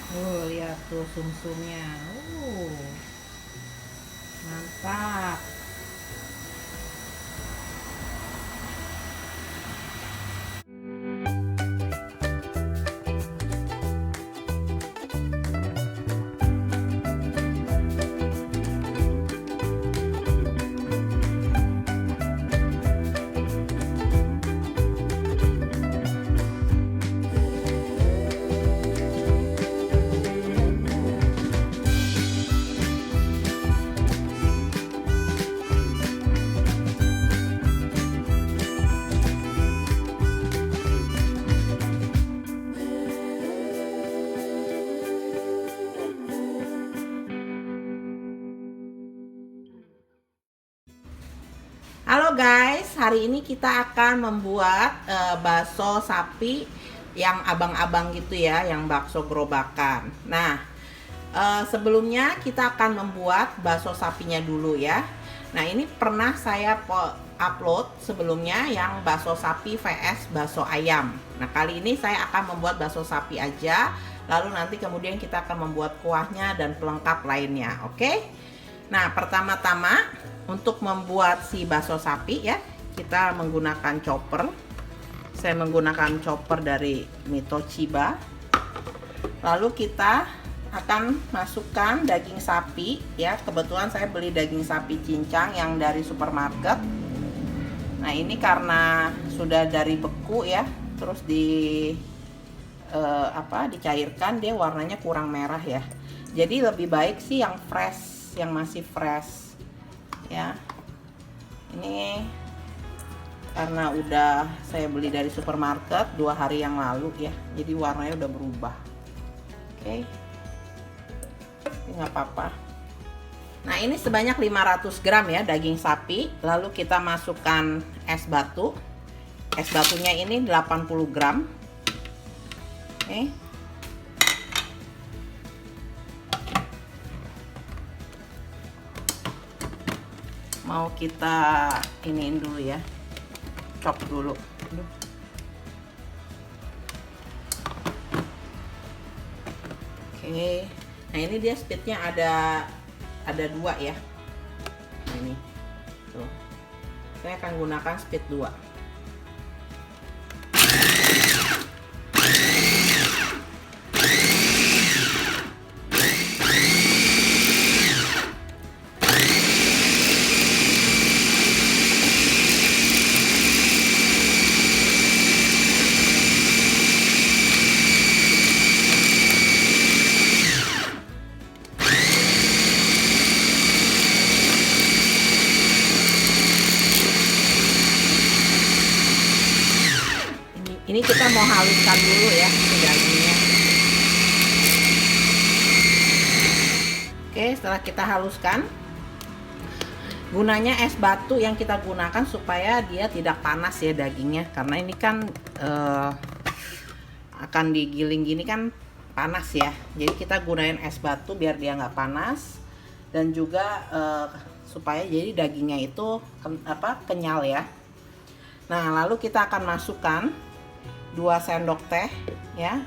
Lihat tuh sumsumnya. Mantap. Halo guys, hari ini kita akan membuat bakso sapi yang abang-abang gitu ya, yang bakso gerobakan. Nah, sebelumnya kita akan membuat bakso sapinya dulu ya. Nah, ini pernah saya upload sebelumnya yang bakso sapi vs bakso ayam. Nah, kali ini saya akan membuat bakso sapi aja, lalu nanti kemudian kita akan membuat kuahnya dan pelengkap lainnya, oke? Nah, pertama-tama untuk membuat si bakso sapi ya, kita menggunakan chopper. Saya menggunakan chopper dari Mitochiba. Lalu kita akan masukkan daging sapi ya. Kebetulan saya beli daging sapi cincang yang dari supermarket. Nah, ini karena sudah dari beku ya, terus dicairkan, dia warnanya kurang merah ya. Jadi lebih baik sih yang fresh, yang masih fresh ya. Ini karena udah saya beli dari supermarket 2 hari yang lalu ya, jadi warnanya udah berubah. Oke, nggak apa-apa. Nah, ini sebanyak 500 gram ya daging sapi. Lalu kita masukkan es batu. Es batunya ini 80 gram. Oke, mau kita iniin dulu ya, chop dulu. Oke, nah ini dia speednya ada 2 ya. Ini tuh, saya akan gunakan speed 2. Ini kita mau haluskan dulu ya dagingnya. Oke, setelah kita haluskan, gunanya es batu yang kita gunakan supaya dia tidak panas ya dagingnya, karena ini kan akan digiling gini kan panas ya. Jadi kita gunain es batu biar dia nggak panas, dan juga supaya jadi dagingnya itu kenyal ya. Nah, lalu kita akan masukkan 2 sendok teh ya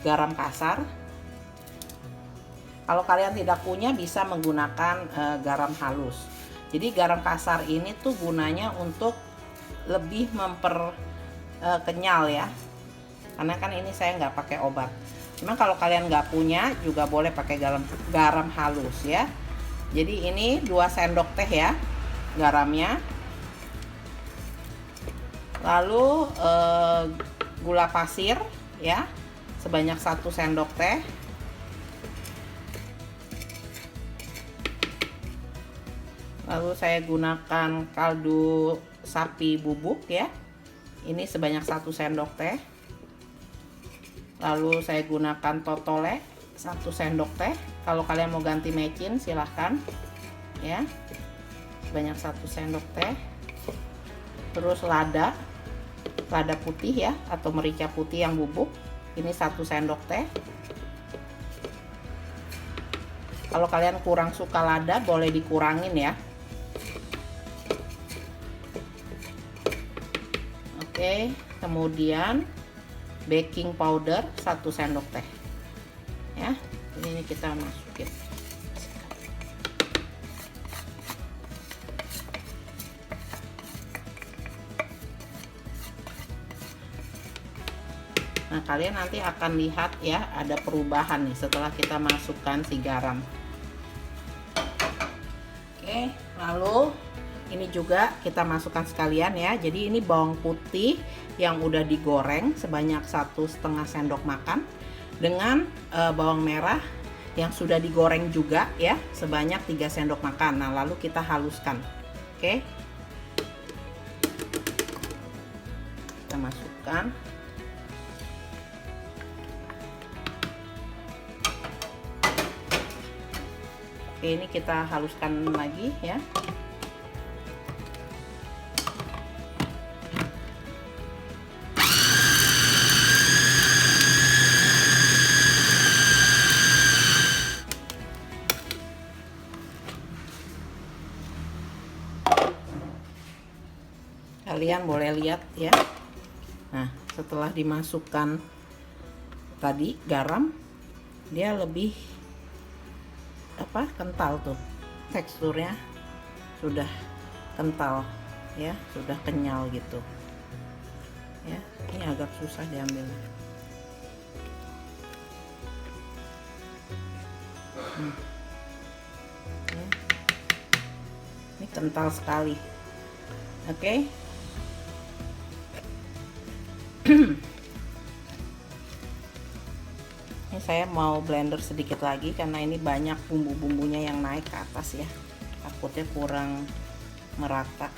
garam kasar. Kalau kalian tidak punya bisa menggunakan garam halus. Jadi garam kasar ini tuh gunanya untuk lebih kenyal ya, karena kan ini saya nggak pakai obat. Cuma kalau kalian nggak punya juga boleh pakai garam halus ya. Jadi ini 2 sendok teh ya garamnya. Lalu gula pasir ya sebanyak 1 sendok teh. Lalu saya gunakan kaldu sapi bubuk ya, ini sebanyak 1 sendok teh. Lalu saya gunakan totole 1 sendok teh. Kalau kalian mau ganti mecin silahkan ya, sebanyak 1 sendok teh. Terus lada putih ya, atau merica putih yang bubuk, ini 1 sendok teh. Kalau kalian kurang suka lada boleh dikurangin ya. Oke, kemudian baking powder 1 sendok teh. ya. Ini kita masukin. Nah, kalian nanti akan lihat ya, ada perubahan nih setelah kita masukkan si garam. Oke, lalu ini juga kita masukkan sekalian ya. Jadi ini bawang putih yang udah digoreng sebanyak 1,5 sendok makan dengan bawang merah yang sudah digoreng juga ya sebanyak 3 sendok makan. Nah, lalu kita haluskan. Oke. Kita masukkan. Oke, ini kita haluskan lagi ya. Kalian boleh lihat ya. Nah, setelah dimasukkan tadi garam, dia lebih kental tuh, teksturnya sudah kental ya, sudah kenyal gitu ya. Ini agak susah diambil ya. Ini kental sekali. Oke. Ini saya mau blender sedikit lagi karena ini banyak bumbu-bumbunya yang naik ke atas ya, takutnya kurang merata.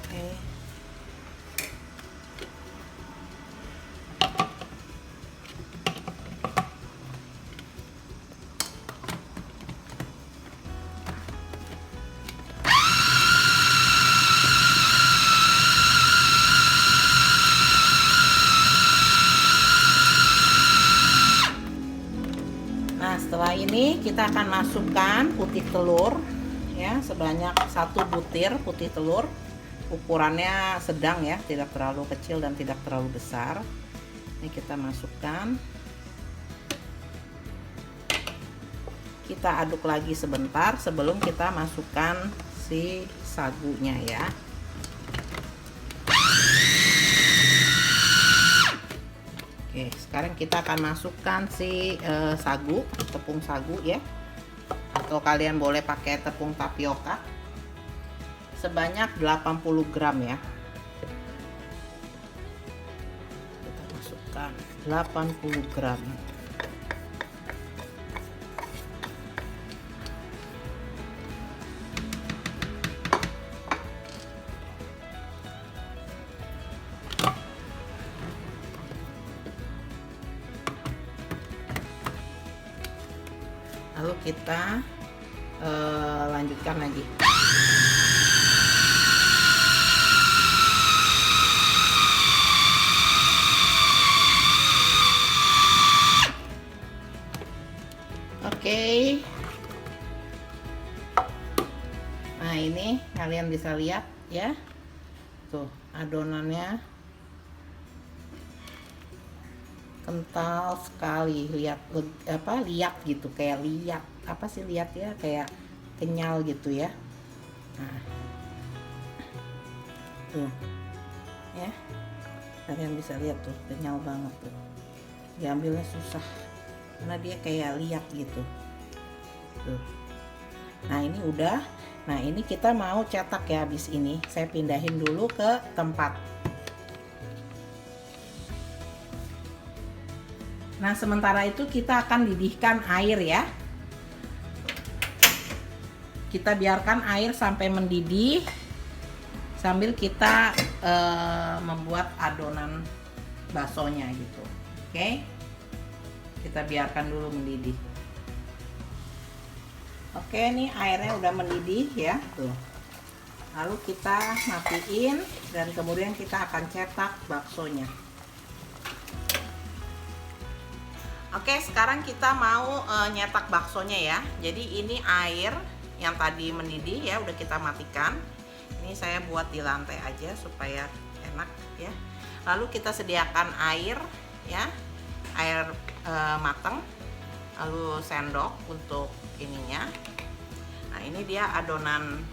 Oke. Setelah ini kita akan masukkan putih telur ya, sebanyak 1 butir putih telur. Ukurannya sedang ya, tidak terlalu kecil dan tidak terlalu besar. Ini kita masukkan. Kita aduk lagi sebentar sebelum kita masukkan si sagunya ya. Oke, sekarang kita akan masukkan si sagu, tepung sagu ya, atau kalian boleh pakai tepung tapioka sebanyak 80 gram ya. Kita masukkan 80 gram. Lalu kita lanjutkan lagi. Oke. Nah, ini kalian bisa lihat ya. Tuh, adonannya kental sekali, lihat liat gitu, kayak liat apa sih, liat ya, kayak kenyal gitu ya. Nah, tuh ya, kalian bisa lihat tuh, kenyal banget tuh, diambilnya susah karena dia kayak liat gitu tuh. Nah, ini udah. Nah, ini kita mau cetak ya. Habis ini saya pindahin dulu ke tempat. Nah, sementara itu kita akan didihkan air ya. Kita biarkan air sampai mendidih sambil kita membuat adonan baksonya gitu. Oke. Kita biarkan dulu mendidih. Oke, nih airnya udah mendidih ya, tuh. Lalu kita matiin dan kemudian kita akan cetak baksonya. Oke, sekarang kita mau nyetak baksonya ya. Jadi ini air yang tadi mendidih ya, udah kita matikan. Ini saya buat di lantai aja supaya enak ya. Lalu kita sediakan air ya, air matang, lalu sendok untuk ininya. Nah ini dia adonan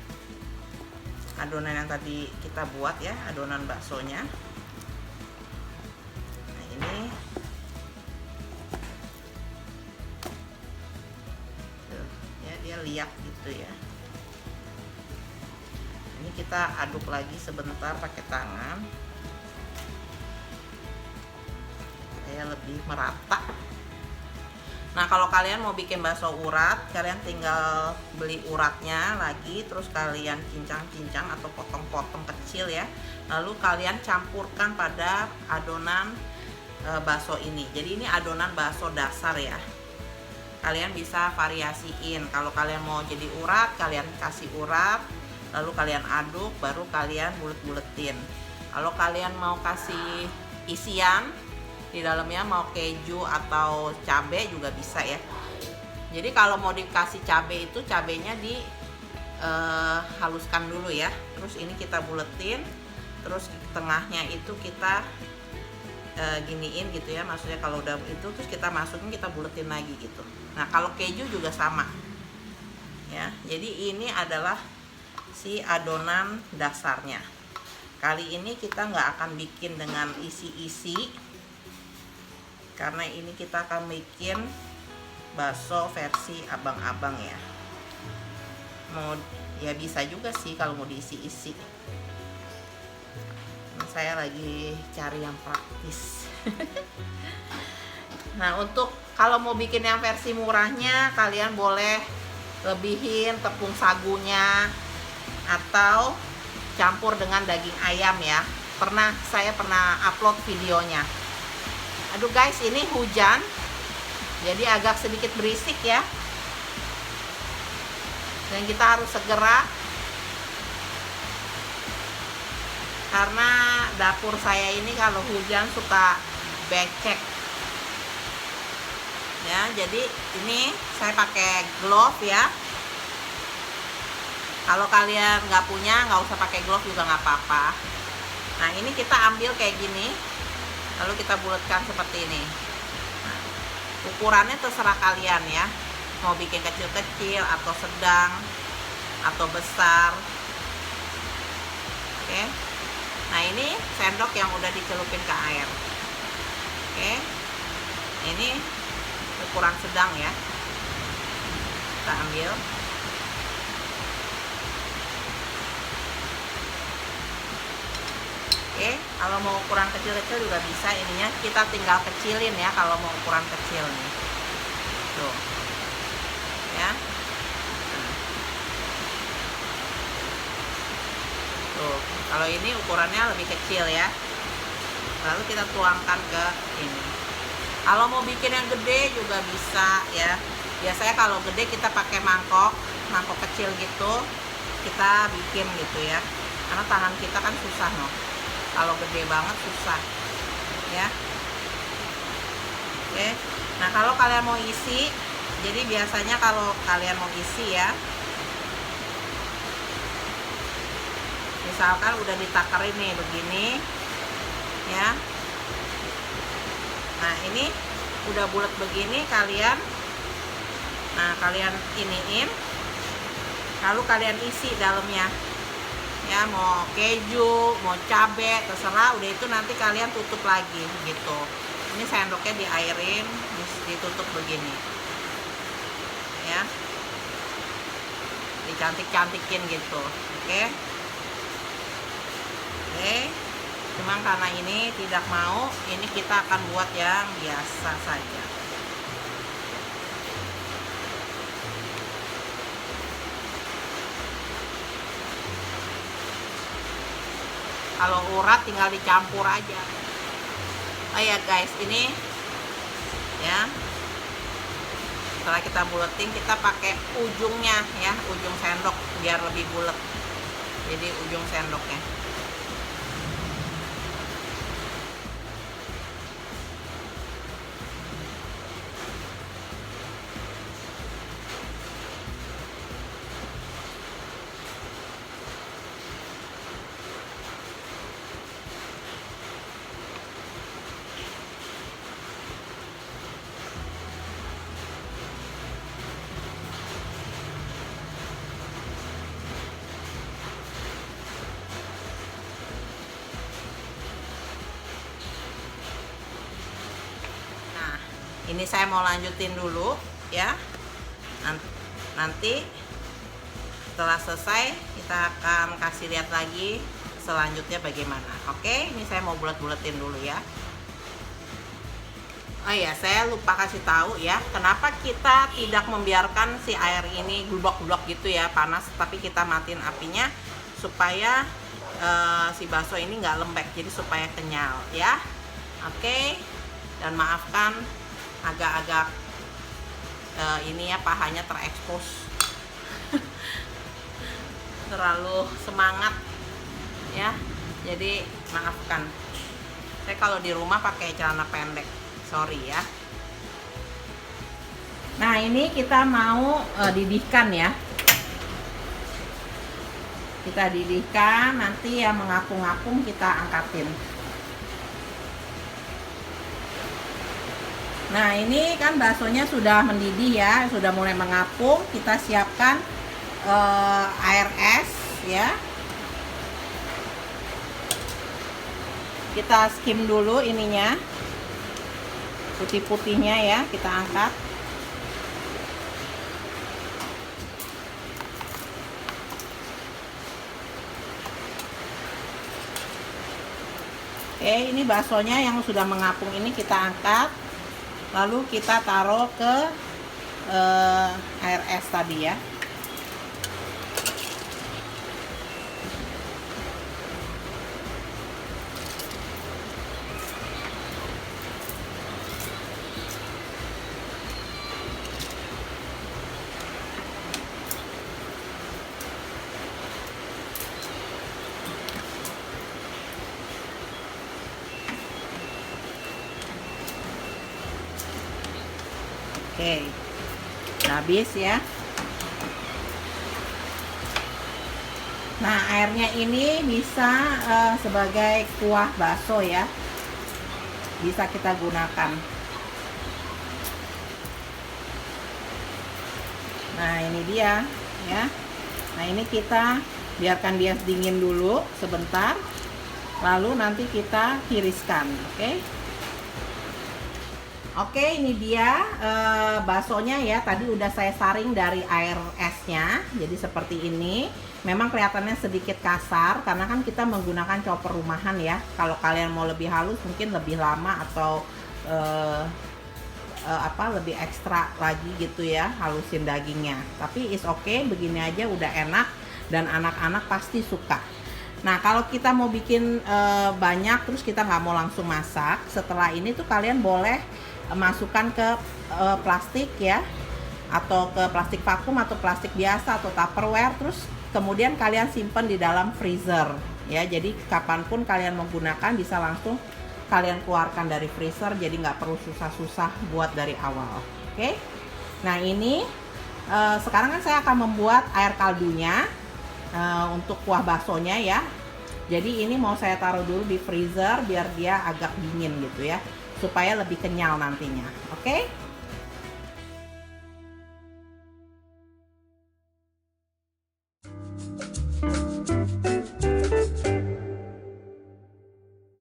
yang tadi kita buat ya, adonan baksonya. Nah ini tuh, ya dia liat gitu ya. Ini kita aduk lagi sebentar pakai tangan supaya lebih merata. Nah kalau kalian mau bikin bakso urat, kalian tinggal beli uratnya lagi, terus kalian cincang-cincang atau potong-potong kecil ya. Lalu kalian campurkan pada adonan bakso ini. Jadi ini adonan bakso dasar ya. Kalian bisa variasiin. Kalau kalian mau jadi urat, kalian kasih urat, lalu kalian aduk, baru kalian bulet-buletin. Kalau kalian mau kasih isian di dalamnya, mau keju atau cabai juga bisa ya. Jadi kalau mau dikasih cabai itu cabainya di haluskan dulu ya. Terus ini kita buletin, terus tengahnya itu kita giniin gitu ya. Maksudnya kalau udah itu terus kita masukin, kita buletin lagi gitu. Nah kalau keju juga sama ya. Jadi ini adalah si adonan dasarnya. Kali ini kita nggak akan bikin dengan isi-isi, karena ini kita akan bikin bakso versi abang-abang ya. Mau ya bisa juga sih kalau mau diisi-isi. Nah, saya lagi cari yang praktis. Nah untuk kalau mau bikin yang versi murahnya, kalian boleh lebihin tepung sagunya atau campur dengan daging ayam ya. Saya pernah upload videonya. Aduh guys, ini hujan jadi agak sedikit berisik ya, dan kita harus segera karena dapur saya ini kalau hujan suka becek ya. Jadi ini saya pakai glove ya. Kalau kalian nggak punya, nggak usah pakai glove juga nggak apa-apa. Nah ini kita ambil kayak gini, lalu kita bulatkan seperti ini. Nah, ukurannya terserah kalian ya, mau bikin kecil-kecil atau sedang atau besar. Oke. Nah ini sendok yang udah dicelupin ke air. Oke. Ini ukuran sedang ya. Kita ambil. Oke, kalau mau ukuran kecil-kecil juga bisa, ininya kita tinggal kecilin ya kalau mau ukuran kecil nih. Tuh. Ya. Tuh, kalau ini ukurannya lebih kecil ya. Lalu kita tuangkan ke ini. Kalau mau bikin yang gede juga bisa ya. Biasanya kalau gede kita pakai mangkok kecil gitu, kita bikin gitu ya. Karena tangan kita kan susah loh. Kalau gede banget susah ya. Oke. Nah kalau kalian mau isi, jadi biasanya kalau kalian mau isi ya, misalkan udah ditakerin nih begini ya. Nah ini udah bulat begini, kalian iniin, lalu kalian isi dalamnya ya, mau keju, mau cabai, terserah. Udah itu nanti kalian tutup lagi gitu. Ini sendoknya diairin, ditutup begini ya, dicantik-cantikin gitu. Oke. Cuma karena ini tidak mau, ini kita akan buat yang biasa saja. Kalau urat tinggal dicampur aja. Oh ya guys, ini ya, setelah kita buletin, kita pakai ujungnya ya, ujung sendok biar lebih bulat. Jadi ujung sendoknya. ini saya mau lanjutin dulu ya. Nanti setelah selesai kita akan kasih lihat lagi selanjutnya bagaimana. Oke, ini saya mau bulat-bulatin dulu ya. Oh iya, saya lupa kasih tahu ya, kenapa kita tidak membiarkan si air ini glubak-glubak gitu ya, panas, tapi kita matiin apinya supaya si bakso ini nggak lembek, jadi supaya kenyal ya. Oke, dan maafkan agak-agak ini ya, pahanya terekspos. Terlalu semangat ya, jadi maafkan. Saya kalau di rumah pakai celana pendek, sorry ya. Nah, ini kita mau didihkan ya. Kita didihkan, nanti yang mengapung-apung kita angkatin. Nah, ini kan baksonya sudah mendidih ya, sudah mulai mengapung. Kita siapkan air es ya. Kita skim dulu ininya, putih-putihnya ya, kita angkat. Oke, ini baksonya yang sudah mengapung ini kita angkat, lalu kita taruh ke air es tadi ya. Oke, habis ya. Nah, airnya ini bisa sebagai kuah bakso ya, bisa kita gunakan. Nah, ini dia ya. Nah, ini kita biarkan dia dingin dulu sebentar, lalu nanti kita tiriskan. Oke, ini dia baksonya ya. Tadi udah saya saring dari air esnya, jadi seperti ini. Memang kelihatannya sedikit kasar karena kan kita menggunakan chopper rumahan ya. Kalau kalian mau lebih halus mungkin lebih lama atau lebih ekstra lagi gitu ya, halusin dagingnya. Tapi is okay, begini aja udah enak dan anak-anak pasti suka. Nah, kalau kita mau bikin banyak terus kita nggak mau langsung masak, setelah ini tuh kalian boleh masukkan ke plastik ya, atau ke plastik vakum atau plastik biasa atau tupperware, terus kemudian kalian simpan di dalam freezer ya. Jadi kapanpun kalian menggunakan bisa langsung kalian keluarkan dari freezer, jadi nggak perlu susah-susah buat dari awal. Oke, nah ini sekarang kan saya akan membuat air kaldunya untuk kuah baksonya ya. Jadi ini mau saya taruh dulu di freezer biar dia agak dingin gitu ya, supaya lebih kenyal nantinya. Oke.